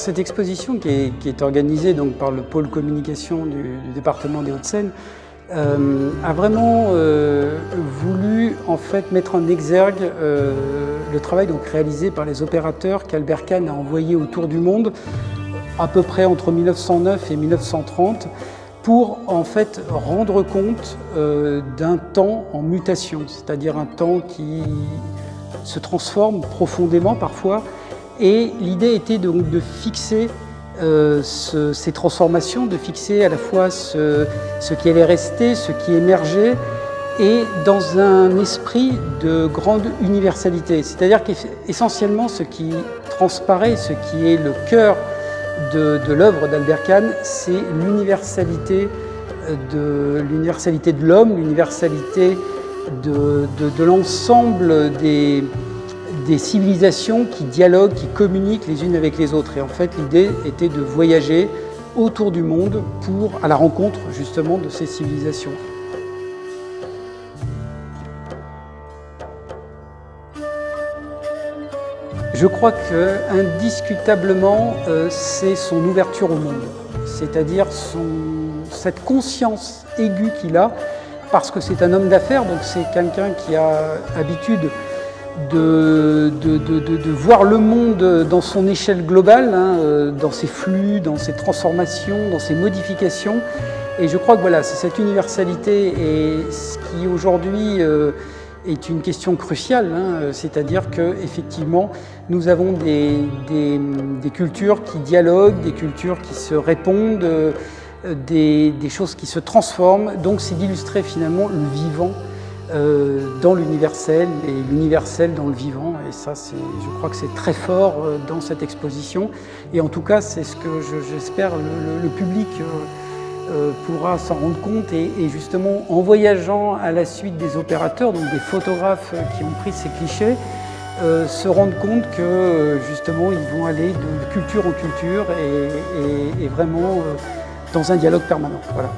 cette exposition qui est organisée donc, par le pôle communication du département des Hauts-de-Seine a vraiment voulu en fait mettre en exergue le travail donc, réalisé par les opérateurs qu'Albert Kahn a envoyés autour du monde à peu près entre 1909 et 1930 pour en fait rendre compte d'un temps en mutation, c'est-à-dire un temps qui se transforme profondément parfois. Et l'idée était donc de fixer ces transformations, de fixer à la fois ce qui allait rester, ce qui émergeait, et dans un esprit de grande universalité. C'est-à-dire qu'essentiellement, ce qui transparaît, ce qui est le cœur de l'œuvre d'Albert Kahn, c'est l'universalité de l'homme, l'universalité de l'ensemble des civilisations qui dialoguent, qui communiquent les unes avec les autres. Et en fait, l'idée était de voyager autour du monde à la rencontre justement de ces civilisations. Je crois qu'indiscutablement, c'est son ouverture au monde, c'est-à-dire cette conscience aiguë qu'il a, parce que c'est un homme d'affaires, donc c'est quelqu'un qui a l'habitude de voir le monde dans son échelle globale, hein, dans ses flux, dans ses transformations, dans ses modifications. Et je crois que voilà, c'est cette universalité et ce qui aujourd'hui est une question cruciale, hein, c'est-à-dire qu'effectivement, nous avons des cultures qui dialoguent, des cultures qui se répondent, des choses qui se transforment. Donc c'est d'illustrer finalement le vivant dans l'universel et l'universel dans le vivant. Et ça, je crois que c'est très fort dans cette exposition. Et en tout cas, c'est ce que j'espère le public pourra s'en rendre compte et justement en voyageant à la suite des opérateurs, donc des photographes qui ont pris ces clichés, se rendre compte que justement ils vont aller de culture en culture et vraiment dans un dialogue permanent. Voilà.